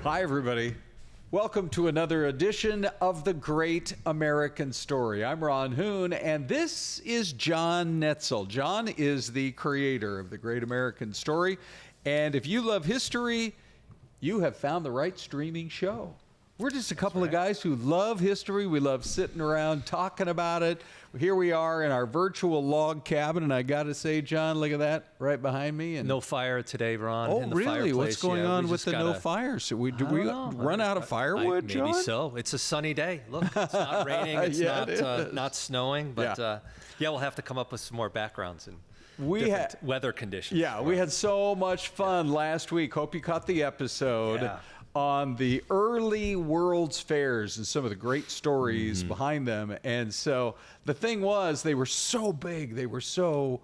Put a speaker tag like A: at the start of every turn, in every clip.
A: Hi, everybody. Welcome to another edition of The Great American Story. I'm Ron Hoon, and this is Jon Netzel. Jon is the creator of The Great American Story, and if you love history, you have found the right streaming show. We're just a couple of guys who love history. We love sitting around talking about it. Here we are in our virtual log cabin, and I got to say, Jon, look at that right behind me. And
B: no fire today, Ron.
A: Oh,
B: in the
A: really?
B: fireplace.
A: What's going on with the no fire? So do we run out of firewood, Jon?
B: Maybe so. It's a sunny day. Look, it's not raining. It's not snowing. But we'll have to come up with some more backgrounds and different weather conditions.
A: Yeah, we had so much fun last week. Hope you caught the episode on the early World's Fairs and some of the great stories behind them. And so the thing was, they were so big. They were so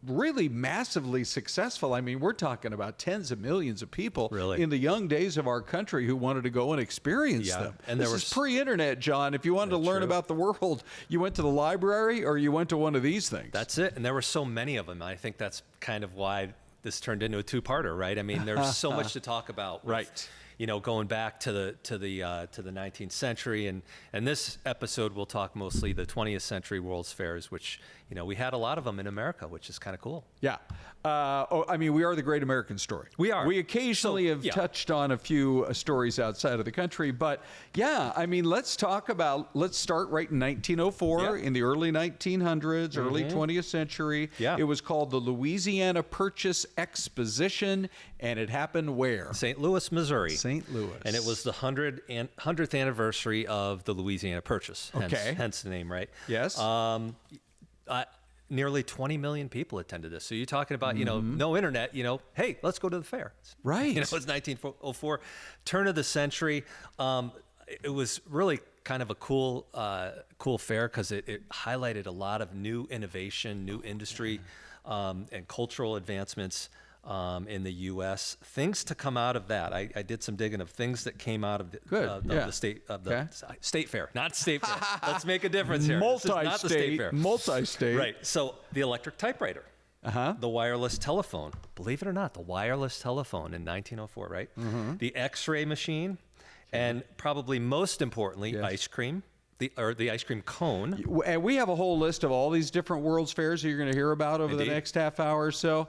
A: really massively successful. I mean, we're talking about tens of millions of people in the young days of our country who wanted to go and experience them. And this is pre-internet, Jon. If you wanted to learn about the world, you went to the library or you went to one of these things.
B: That's it. And there were so many of them. I think that's kind of why this turned into a two-parter, right? I mean, there's so much to talk about.
A: Right.
B: You know, going back to the 19th century, and this episode we'll talk mostly the 20th century World's Fairs, which we had a lot of them in America, which is kind of cool.
A: Yeah, I mean, we are the Great American Story.
B: We are.
A: We occasionally have touched on a few stories outside of the country, but I mean, let's start right in 1904, in the early 1900s, early 20th century. Yeah. It was called the Louisiana Purchase Exposition, and it happened where?
B: St. Louis, Missouri.
A: St. Louis.
B: And it was the 100th anniversary of the Louisiana Purchase. Hence the name, right?
A: Yes.
B: Nearly 20 million people attended this. So you're talking about, no internet, hey, let's go to the fair.
A: Right.
B: It was 1904, turn of the century. It was really kind of a cool fair because it highlighted a lot of new innovation, new industry, and cultural advancements in the U.S. Things to come out of that. I did some digging of things that came out of the state fair, not state fair. Let's make a difference here.
A: Multi-state.
B: Right. So the electric typewriter, the wireless telephone. Believe it or not, the wireless telephone in 1904. Right. The X-ray machine, and probably most importantly, ice cream. The ice cream cone.
A: And we have a whole list of all these different World's Fairs that you're going to hear about over the next half hour or so.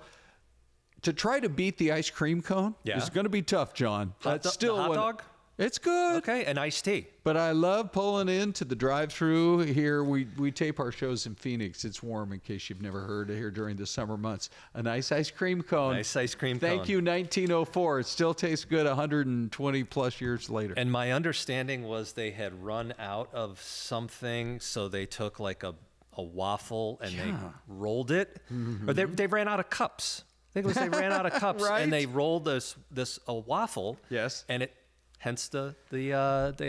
A: To try to beat the ice cream cone is going to be tough, Jon.
B: Hot dog?
A: It's good.
B: Okay, and iced tea.
A: But I love pulling into the drive-through here. We tape our shows in Phoenix. It's warm, in case you've never heard it here during the summer months. A nice ice cream cone.
B: Nice ice cream cone.
A: Thank you, 1904. It still tastes good 120 plus years later.
B: And my understanding was they had run out of something, so they took like a waffle and they rolled it. Or they ran out of cups. I think it was they ran out of cups and they rolled a waffle.
A: Yes.
B: And hence the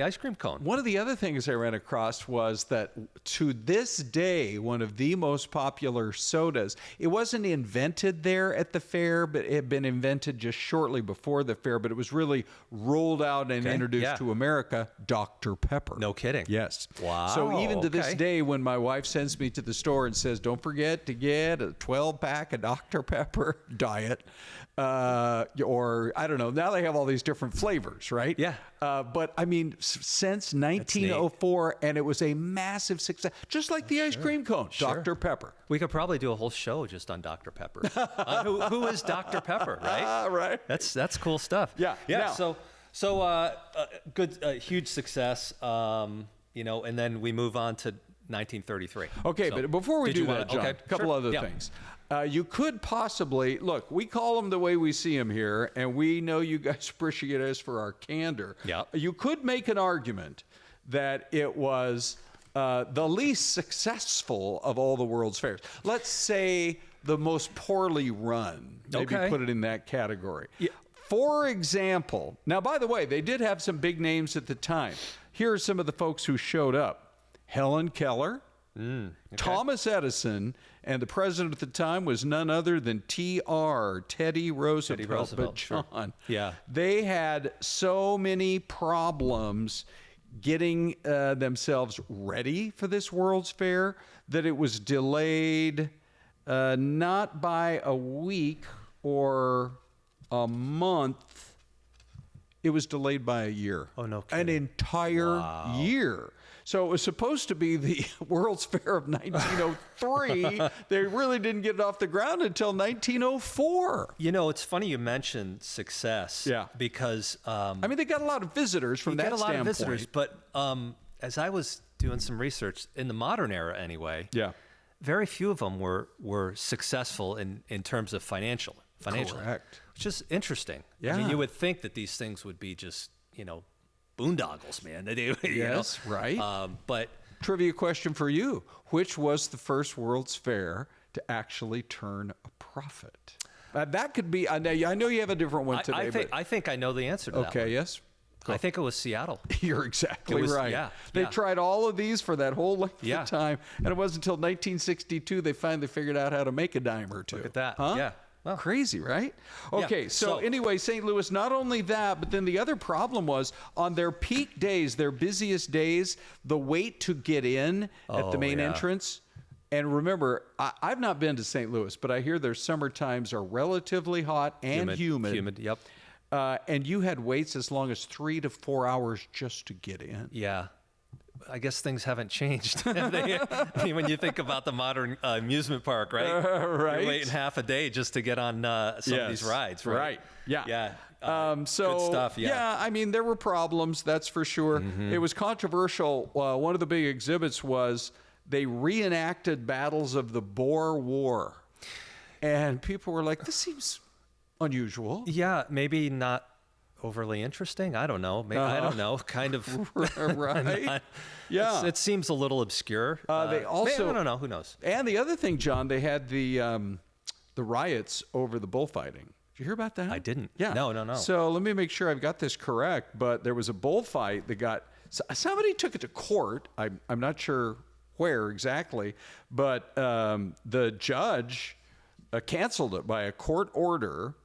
B: ice cream cone.
A: One of the other things I ran across was that to this day, one of the most popular sodas, it wasn't invented there at the fair, but it had been invented just shortly before the fair, but it was really rolled out and introduced to America, Dr. Pepper.
B: No kidding.
A: Yes.
B: Wow.
A: So even to this day, when my wife sends me to the store and says, don't forget to get a 12-pack of Dr. Pepper diet, or I don't know, now they have all these different flavors, right?
B: Yeah.
A: But I mean, since 1904, and it was a massive success, just like the ice cream cone, Dr. Pepper.
B: We could probably do a whole show just on Dr. Pepper. Who is Dr. Pepper, right?
A: Right.
B: That's cool stuff.
A: Yeah.
B: Yeah. Now, so good, huge success. And then we move on to 1933.
A: Okay, but before we do that, Jon, a couple other things. You could possibly, look, we call them the way we see them here, and we know you guys appreciate us for our candor.
B: Yeah.
A: You could make an argument that it was the least successful of all the World's Fairs. Let's say the most poorly run. Maybe put it in that category. Yeah. For example, now, by the way, they did have some big names at the time. Here are some of the folks who showed up. Helen Keller, Thomas Edison, and the president at the time was none other than Teddy Roosevelt. But Jon, they had so many problems getting themselves ready for this World's Fair that it was delayed not by a week or a month. it was delayed by a year.
B: Oh, no
A: An
B: kidding.
A: entire year. So it was supposed to be the World's Fair of 1903. They really didn't get it off the ground until 1904.
B: You know, it's funny you mentioned success.
A: Yeah.
B: Because
A: I mean, they got a lot of visitors from that standpoint.
B: a lot of visitors, but as I was doing some research in the modern era anyway,
A: Yeah.
B: very few of them were successful in terms of financially.
A: Correct.
B: Which is interesting.
A: Yeah.
B: I mean, you would think that these things would be just, boondoggles, man.
A: Yes, right.
B: But
A: Trivia question for you. Which was the first World's Fair to actually turn a profit? That could be, I know you have a different one today.
B: I think I know the answer to that one.
A: Okay, yes?
B: I think it was Seattle.
A: You're exactly right.
B: Yeah,
A: They
B: yeah.
A: tried all of these for that whole length
B: Yeah.
A: of time, and it wasn't until 1962 they finally figured out how to make a dime or two.
B: Look at that.
A: Huh?
B: Yeah. Well,
A: Crazy, right? Okay,
B: Yeah,
A: so anyway, St. Louis, not only that, but then the other problem was on their peak days, their busiest days, the wait to get in at the main entrance. And remember, I've not been to St. Louis, but I hear their summer times are relatively hot and humid.
B: Humid, yep.
A: And you had waits as long as 3 to 4 hours just to get in.
B: Yeah. I guess things haven't changed. I mean, when you think about the modern amusement park, right?
A: Right.
B: You're waiting half a day just to get on some of these rides, right?
A: Right. Yeah.
B: Yeah.
A: So,
B: good stuff. Yeah.
A: I mean, there were problems, that's for sure.
B: Mm-hmm.
A: It was controversial. One of the big exhibits was they reenacted battles of the Boer War. And people were like, this seems unusual.
B: Yeah, maybe not overly interesting. I don't know. Maybe, I don't know. Kind of.
A: Right. Yeah.
B: It seems a little obscure.
A: They also,
B: I don't know. Who knows?
A: And the other thing, John, they had the riots over the bullfighting. Did you hear about that?
B: I didn't.
A: Yeah.
B: No.
A: So let me make sure I've got this correct. But there was a bullfight that got somebody took it to court. I'm not sure where exactly, but the judge canceled it by a court order.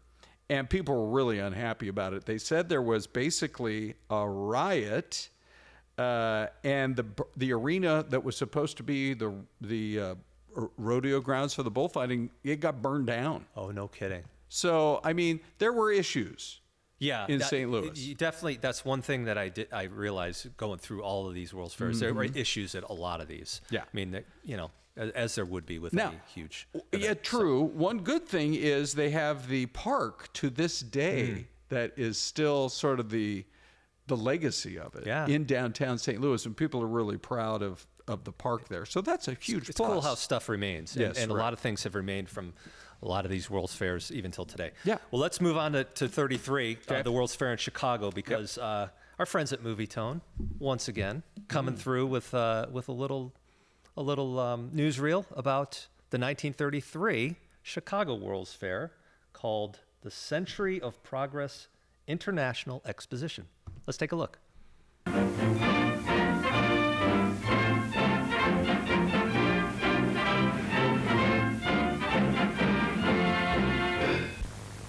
A: And people were really unhappy about it. They said there was basically a riot, and the arena that was supposed to be the rodeo grounds for the bullfighting, it got burned down.
B: Oh, no kidding.
A: So, I mean, there were issues.
B: Yeah,
A: in St. Louis.
B: You definitely, that's one thing that I realized going through all of these World's Fairs. There were issues at a lot of these.
A: Yeah.
B: I mean, as there would be with any huge event.
A: Yeah, true. One good thing is they have the park to this day that is still sort of the legacy of it in downtown St. Louis, and people are really proud of the park there. So that's a huge
B: It's
A: plus.
B: cool how stuff remains.
A: Yes,
B: and
A: right.
B: a lot of things have remained from a lot of these World's Fairs even till today.
A: Yeah.
B: Well, let's move on to 33, the World's Fair in Chicago, because our friends at Movie Tone, once again, coming through with a little newsreel about the 1933 Chicago World's Fair called the Century of Progress International Exposition. Let's take a look.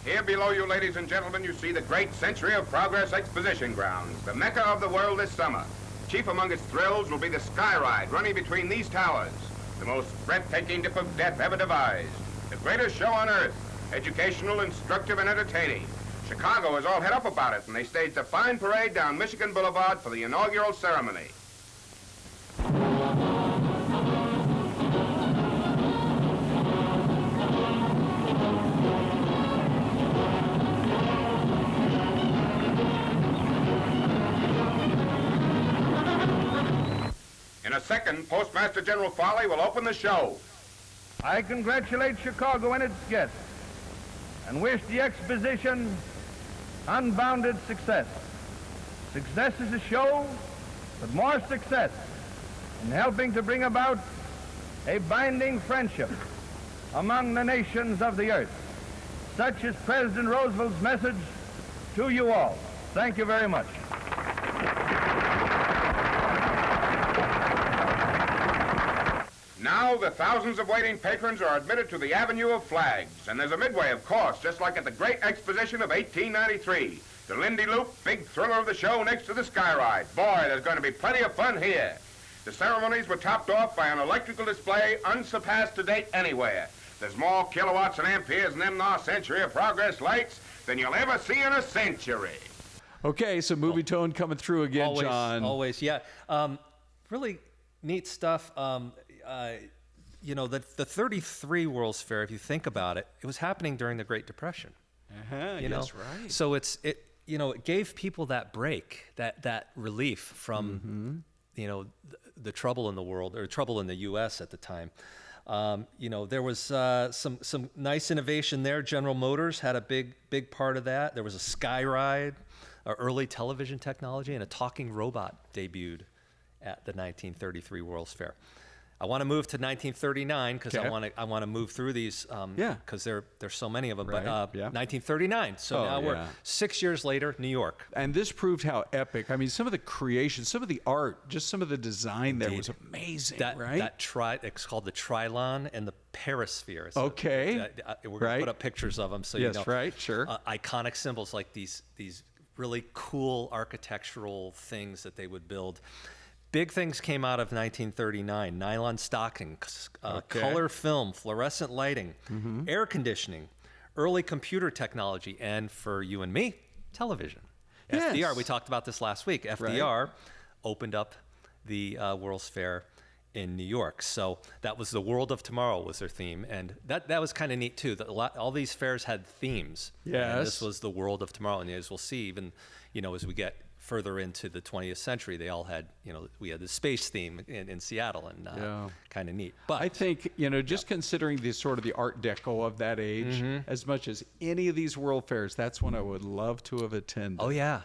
C: Here below you, ladies and gentlemen, you see the great Century of Progress Exposition grounds, the mecca of the world this summer. Chief among its thrills will be the sky ride running between these towers, the most breathtaking dip of death ever devised, the greatest show on earth, educational, instructive, and entertaining. Chicago is all het up about it, and they staged a fine parade down Michigan Boulevard for the inaugural ceremony. In a second, Postmaster General Farley will open the show.
D: I congratulate Chicago and its guests and wish the exposition unbounded success. Success is a show, but more success in helping to bring about a binding friendship among the nations of the earth. Such is President Roosevelt's message to you all. Thank you very much.
C: Now the thousands of waiting patrons are admitted to the Avenue of Flags, and there's a midway, of course, just like at the Great Exposition of 1893. The Lindy Loop, big thriller of the show next to the Sky Ride. Boy, there's going to be plenty of fun here. The ceremonies were topped off by an electrical display unsurpassed to date anywhere. There's more kilowatts and amperes in them now Century of Progress lights than you'll ever see in a century.
A: Okay, so movie tone coming through again,
B: Always,
A: John.
B: always, yeah. Really neat stuff. You know, the 33 World's Fair, if you think about it, it was happening during the Great Depression. You know?
A: Yes, right.
B: So it gave people that break, that relief from, you know, the trouble in the world, or trouble in the U.S. at the time. You know, there was some nice innovation there. General Motors had a big part of that. There was a sky ride, early television technology, and a talking robot debuted at the 1933 World's Fair. I want to move to 1939 because I want to move through these because there's so many of them.
A: Right.
B: But 1939. So now we're 6 years later, New York.
A: And this proved how epic. I mean, some of the creation, some of the art, just some of the design there was amazing, right?
B: It's called the Trilon and the Perisphere. So
A: Okay.
B: We're going to put up pictures of them so you know.
A: Yes, right, sure.
B: Iconic symbols like these really cool architectural things that they would build. Big things came out of 1939: nylon stockings, color film, fluorescent lighting, air conditioning, early computer technology, and for you and me, television.
A: Yes.
B: FDR, we talked about this last week. FDR opened up the World's Fair in New York. So that was the World of Tomorrow was their theme. And that was kind of neat too. All these fairs had themes.
A: Yes.
B: And this was the World of Tomorrow. And as we'll see, even, you know, as we get further into the 20th century, they all had, you know, we had the space theme in Seattle, and kind of neat. But
A: I think, you know, just considering the sort of the Art Deco of that age, as much as any of these World Fairs, that's one I would love to have attended.
B: Oh yeah.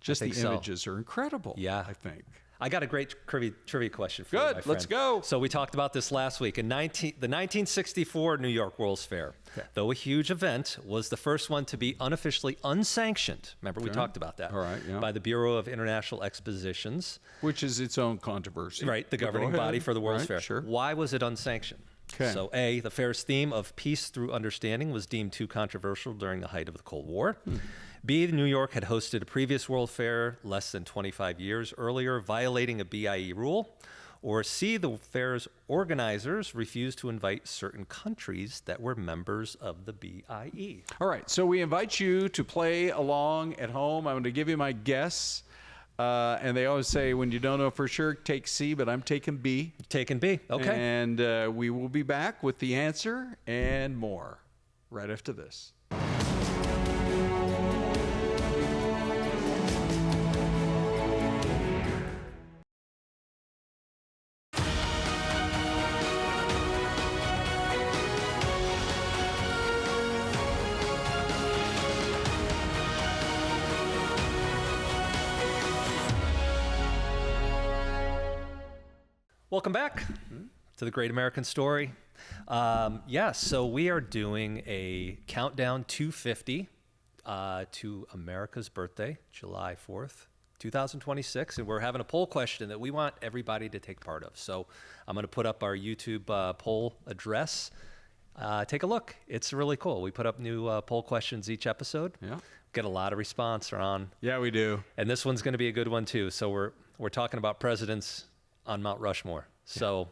A: Just the images are incredible.
B: Yeah.
A: I think.
B: I got a great trivia question for you, my
A: Good,
B: friend.
A: let's go.
B: So we talked about this last week. The 1964 New York World's Fair, though a huge event, was the first one to be unofficially unsanctioned. Remember, we talked about that.
A: All right, yeah.
B: By the Bureau of International Expositions.
A: Which is its own controversy.
B: Right, the governing body for the World's Fair.
A: Sure.
B: Why was it unsanctioned?
A: Okay.
B: So A, the fair's theme of peace through understanding was deemed too controversial during the height of the Cold War. B, New York had hosted a previous World Fair less than 25 years earlier, violating a BIE rule. Or C, the fair's organizers refused to invite certain countries that were members of the BIE.
A: All right, so we invite you to play along at home. I'm going to give you my guess. And they always say, when you don't know for sure, take C, but I'm taking B.
B: Taking B, okay.
A: And we will be back with the answer and more right after this.
B: Welcome back to the Great American Story. So we are doing a countdown 250 to America's birthday, July 4th, 2026. And we're having a poll question that we want everybody to take part of. So I'm going to put up our YouTube poll address. Take a look. It's really cool. We put up new poll questions each episode.
A: Yeah.
B: Get a lot of response, Ron.
A: Yeah, we do.
B: And this one's going to be a good one, too. So we're talking about presidents on Mount Rushmore. So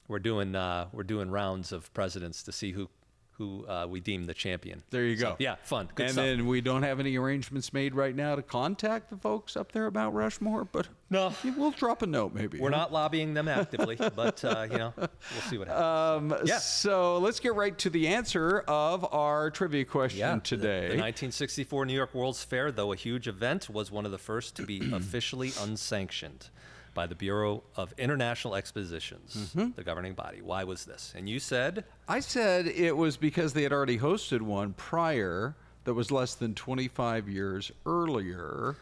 B: we're doing rounds of presidents to see who we deem the champion.
A: There you go.
B: So, yeah, fun. Good
A: and
B: stuff.
A: then we don't have any arrangements made right now to contact the folks up there about Rushmore, but
B: No.
A: we'll drop a note maybe.
B: We're not lobbying them actively, but we'll see what happens.
A: So let's get right to the answer of our trivia question today.
B: The 1964 New York World's Fair, though a huge event, was one of the first to be officially unsanctioned by the Bureau of International Expositions, the governing body. Why was this? And you said?
A: I said it was because they had already hosted one prior that was less than 25 years earlier.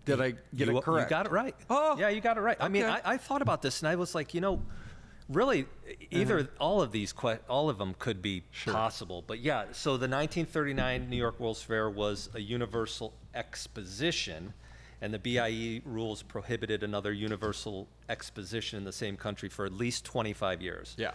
A: Did I get it correct?
B: You got it right.
A: Oh.
B: Yeah, you got it right. I mean,
A: Okay.
B: I thought about this, and I was like, really, either all of them could be possible. But yeah, so the 1939 New York World's Fair was a universal exposition, and the BIE rules prohibited another universal exposition in the same country for at least 25 years.
A: Yeah.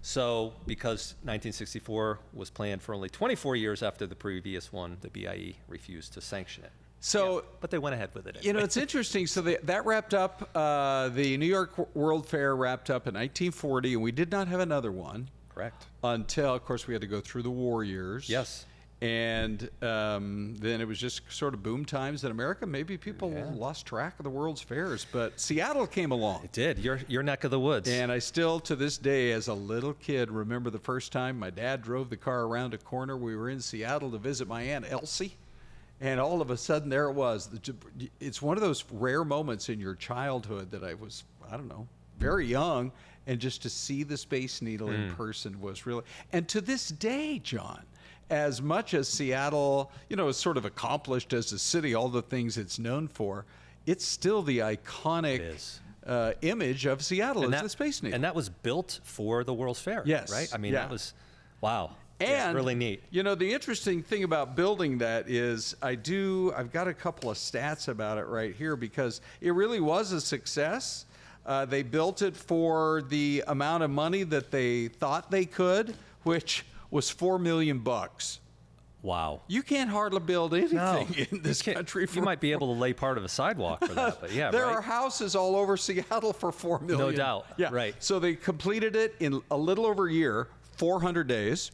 B: So because 1964 was planned for only 24 years after the previous one, the BIE refused to sanction it.
A: So,
B: But they went ahead with it anyway.
A: you know, it's interesting. So that wrapped up, the New York World Fair wrapped up in 1940, and we did not have another one.
B: Correct.
A: Until, of course, we had to go through the war years.
B: Yes.
A: And then it was just sort of boom times in America. Maybe people lost track of the World's Fairs, but Seattle came along.
B: It did. Your neck of the woods.
A: And I still, to this day, as a little kid, remember the first time my dad drove the car around a corner. We were in Seattle to visit my Aunt Elsie. And all of a sudden, there it was. It's one of those rare moments in your childhood that I was, I don't know, very young. And just to see the Space Needle in person was really... And to this day, John, as much as Seattle, is sort of accomplished as a city, all the things it's known for, it's still the iconic image of Seattle as the Space Needle.
B: And that was built for the World's Fair, right? I mean, that was, wow.
A: And
B: really neat.
A: The interesting thing about building that is I've got a couple of stats about it right here because it really was a success. They built it for the amount of money that they thought they could, which was $4 million.
B: Wow.
A: You can't hardly build anything in this country.
B: You might be able to lay part of a sidewalk for that, but
A: there are houses all over Seattle for $4 million.
B: No doubt.
A: Yeah.
B: Right.
A: So they completed it in a little over a year, 400 days.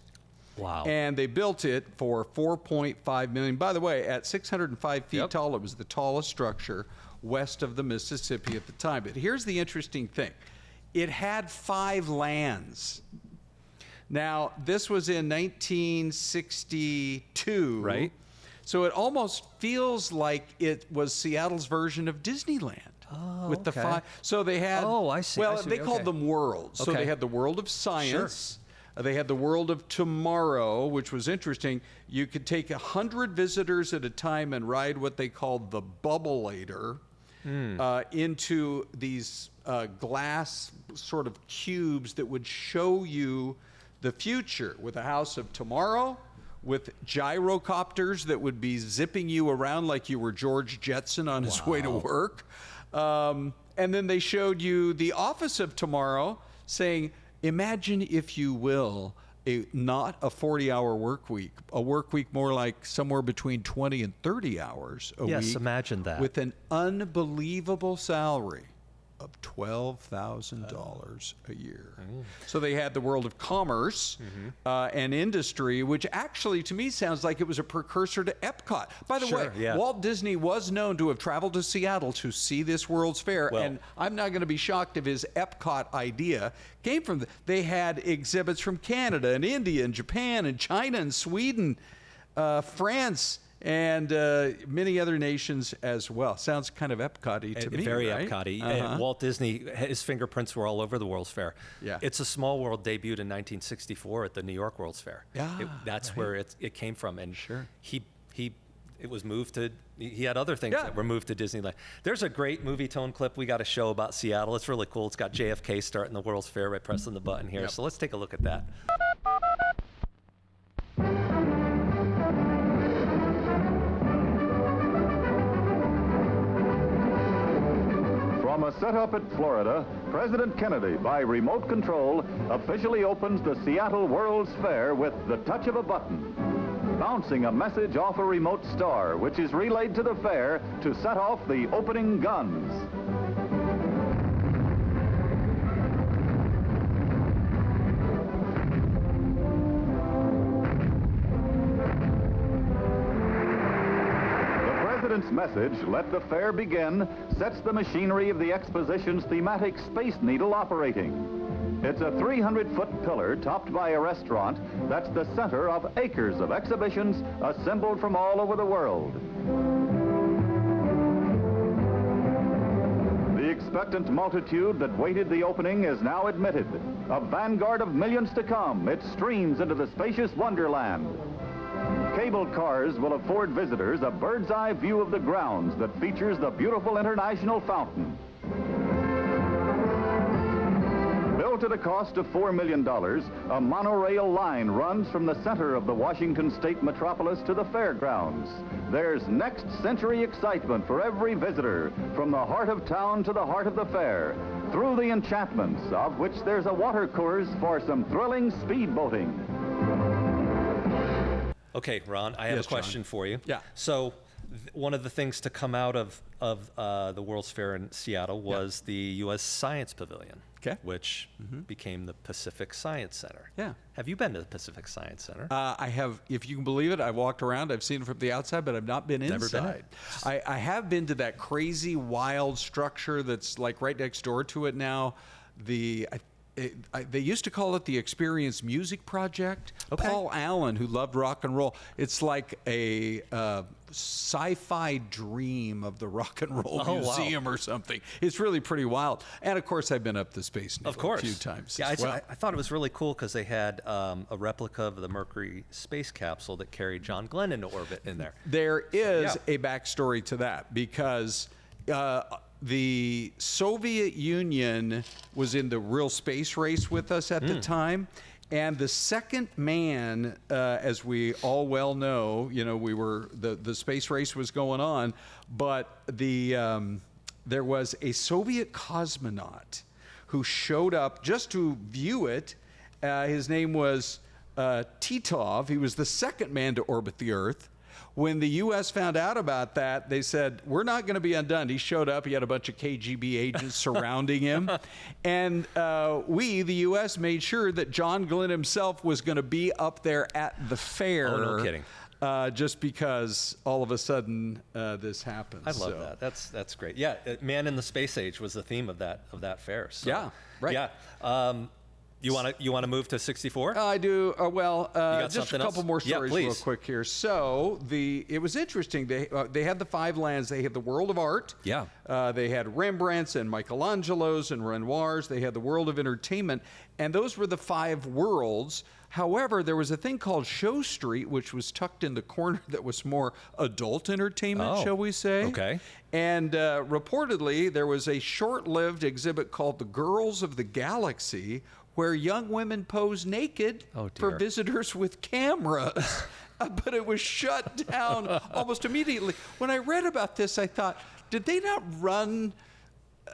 B: Wow.
A: And they built it for $4.5 million. By the way, at 605 feet tall, it was the tallest structure west of the Mississippi at the time. But here's the interesting thing. It had 5 lands. Now, this was in 1962.
B: Right.
A: So it almost feels like it was Seattle's version of Disneyland.
B: Oh,
A: with the 5. So they had...
B: Oh, I see.
A: Well, they called them worlds. So they had the world of science. Sure. They had the world of tomorrow, which was interesting. You could take 100 visitors at a time and ride what they called the Bubbleator into these glass sort of cubes that would show you the future with a house of tomorrow, with gyrocopters that would be zipping you around like you were George Jetson on his way to work. And then they showed you the office of tomorrow saying, imagine, if you will, not a 40-hour work week, a work week more like somewhere between 20 and 30 hours a week.
B: Yes, imagine that.
A: With an unbelievable salary of $12,000 a year. So they had the world of commerce and industry, which actually to me sounds like it was a precursor to Epcot. By the way, Walt Disney was known to have traveled to Seattle to see this World's Fair, and I'm not going to be shocked if his Epcot idea came from they had exhibits from Canada and India and Japan and China and Sweden, France, and many other nations as well. Sounds kind of Epcot-y to me,
B: Very
A: right?
B: Epcot-y. And Walt Disney, his fingerprints were all over the World's Fair.
A: Yeah.
B: It's a Small World debuted in 1964 at the New York World's Fair.
A: Yeah,
B: that's where it came from. And it was moved to, he had other things that were moved to Disneyland. There's a great movie tone clip we got to show about Seattle. It's really cool. It's got JFK starting the World's Fair by pressing the button here. So let's take a look at that.
E: From a setup at Florida, President Kennedy, by remote control, officially opens the Seattle World's Fair with the touch of a button, bouncing a message off a remote star, which is relayed to the fair to set off the opening guns. President's message, "Let the fair begin," sets the machinery of the exposition's thematic Space Needle operating. It's a 300-foot pillar topped by a restaurant that's the center of acres of exhibitions assembled from all over the world. The expectant multitude that waited the opening is now admitted. A vanguard of millions to come, it streams into the spacious wonderland. Cable cars will afford visitors a bird's-eye view of the grounds that features the beautiful International Fountain. Built at a cost of $4 million, a monorail line runs from the center of the Washington state metropolis to the fairgrounds. There's next century excitement for every visitor, from the heart of town to the heart of the fair, through the enchantments, of which there's a water course for some thrilling speedboating.
B: Okay, Ron, I have a question for you.
A: Yeah.
B: So one of the things to come out of the World's Fair in Seattle was the U.S. Science Pavilion, which became the Pacific Science Center.
A: Yeah.
B: Have you been to the Pacific Science Center?
A: I have, if you can believe it. I've walked around. I've seen it from the outside, but I've not been inside. I have been to that crazy, wild structure that's like right next door to it now. They used to call it the Experience Music Project. Paul Allen, who loved rock and roll, it's like a sci-fi dream of the Rock and Roll Museum or something. It's really pretty wild. And of course, I've been up the Space Needle a few times.
B: Yeah, I thought it was really cool because they had a replica of the Mercury space capsule that carried John Glenn into orbit in there.
A: There is a backstory to that because the Soviet Union was in the real space race with us at the time. And the second man, as we all well know, we were, the space race was going on, but there was a Soviet cosmonaut who showed up just to view it. His name was Titov. He was the second man to orbit the Earth. When the U.S. found out about that, they said, we're not going to be undone. He showed up. He had a bunch of KGB agents surrounding him. And we, the U.S., made sure that John Glenn himself was going to be up there at the fair.
B: Oh, no kidding.
A: Just because all of a sudden this happens.
B: I love that. That's great. Yeah, Man in the Space Age was the theme of that fair. So,
A: yeah, right.
B: Yeah. You want to move to 64?
A: I do. Just a couple more stories real quick here. So it was interesting. They had the 5 lands. They had the world of art.
B: Yeah.
A: They had Rembrandts and Michelangelos and Renoirs. They had the world of entertainment, and those were the 5 worlds. However, there was a thing called Show Street, which was tucked in the corner that was more adult entertainment, shall we say.
B: Okay.
A: And reportedly, there was a short-lived exhibit called The Girls of the Galaxy, where young women pose naked for visitors with cameras. But it was shut down almost immediately. When I read about this, I thought, did they not run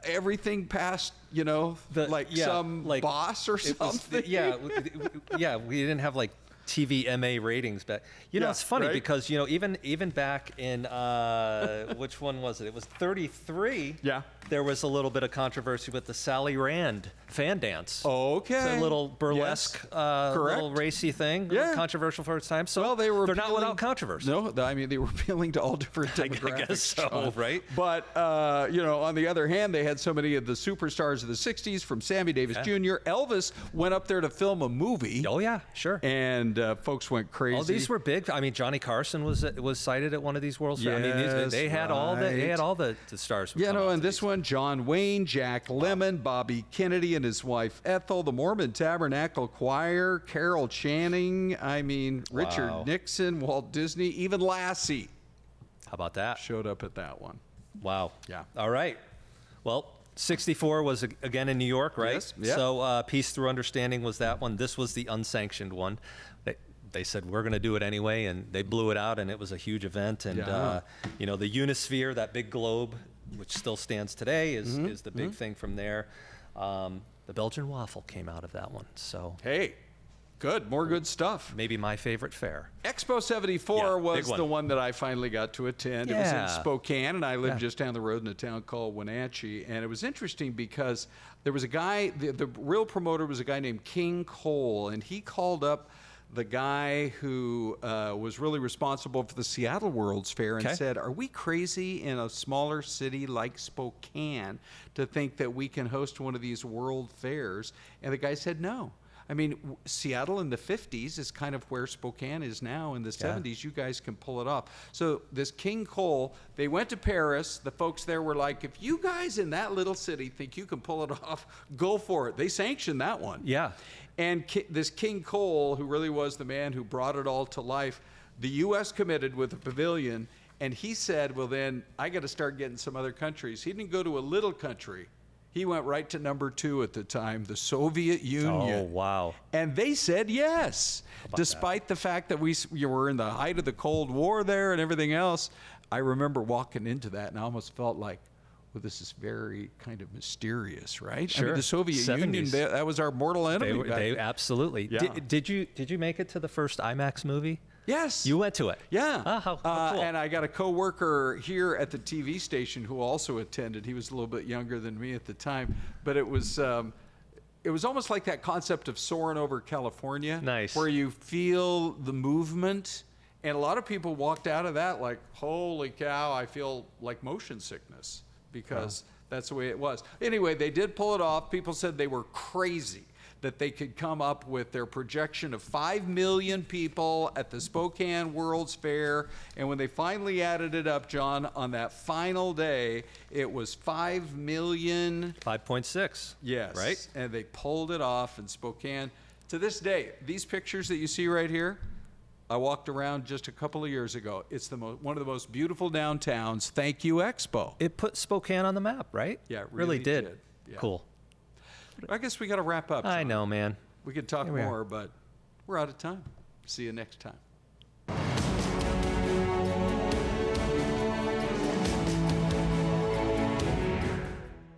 A: everything past, some boss or something?
B: We didn't have like TVMA ratings, but it's funny because even back in which one was it? It was 33.
A: Yeah.
B: There was a little bit of controversy with the Sally Rand fan dance.
A: Okay.
B: It's a little burlesque, little racy thing.
A: Yeah.
B: Controversial for its time. So they're not without controversy.
A: No, I mean, they were appealing to all different demographics.
B: I guess so, right?
A: But, on the other hand, they had so many of the superstars of the 60s, from Sammy Davis Jr. Elvis went up there to film a movie.
B: Oh, yeah, sure.
A: And folks went crazy.
B: Oh, these were big. I mean, Johnny Carson was cited at one of these World's Fairs. I mean, they had all the stars.
A: And this one, John Wayne, Jack Lemmon, Bobby Kennedy and his wife Ethel, the Mormon Tabernacle Choir, Carol Channing, Richard Nixon, Walt Disney, even Lassie.
B: How about that?
A: Showed up at that one.
B: Wow.
A: Yeah.
B: All right. Well, 64 was again in New York, right?
A: Yes. Yep.
B: So Peace Through Understanding was that one. This was the unsanctioned one. They said, we're going to do it anyway, and they blew it out, and it was a huge event. And, the Unisphere, that big globe, which still stands today, is the big thing from there. The Belgian waffle came out of that one. So
A: hey, good, more good stuff.
B: Maybe my favorite fair.
A: Expo 74 was the one that I finally got to attend. It was in Spokane, and I lived just down the road in a town called Wenatchee. And it was interesting because there was a guy, the real promoter was a guy named King Cole, and he called up the guy who was really responsible for the Seattle World's Fair and said, are we crazy in a smaller city like Spokane to think that we can host one of these world fairs? And the guy said no. I mean, Seattle in the 50s is kind of where Spokane is now. In the 70s, you guys can pull it off. So this King Cole, they went to Paris. The folks there were like, if you guys in that little city think you can pull it off, go for it. They sanctioned that one.
B: Yeah.
A: And this King Cole, who really was the man who brought it all to life, the U.S. committed with a pavilion, and he said, well, then I got to start getting some other countries. He didn't go to a little country. He went right to number 2 at the time, the Soviet Union.
B: Oh, wow.
A: And they said yes, despite the fact that we were in the height of the Cold War there and everything else. I remember walking into that, and I almost felt like, well, this is very kind of mysterious, right?
B: Sure.
A: I mean, the Soviet
B: 70s.
A: Union, that was our mortal enemy.
B: They absolutely.
A: Yeah.
B: Did you make it to the first IMAX movie?
A: Yes.
B: You went to it?
A: Yeah.
B: Oh, how cool.
A: And I got a coworker here at the TV station who also attended. He was a little bit younger than me at the time, but it was almost like that concept of soaring over California.
B: Nice.
A: Where you feel the movement. And a lot of people walked out of that like, holy cow, I feel like motion sickness, because that's the way it was. Anyway, they did pull it off. People said they were crazy that they could come up with their projection of 5 million people at the Spokane World's Fair. And when they finally added it up, John, on that final day, it was 5 million.
B: 5.6.
A: Yes.
B: Right?
A: And they pulled it off in Spokane. To this day, these pictures that you see right here, I walked around just a couple of years ago. It's one of the most beautiful downtowns. Thank you, Expo.
B: It put Spokane on the map, right?
A: Yeah, it
B: really did.
A: Yeah.
B: Cool.
A: I guess we got to wrap up.
B: I
A: John.
B: know, man.
A: We could talk
B: Here we are.
A: more, but we're out of time. See you next time.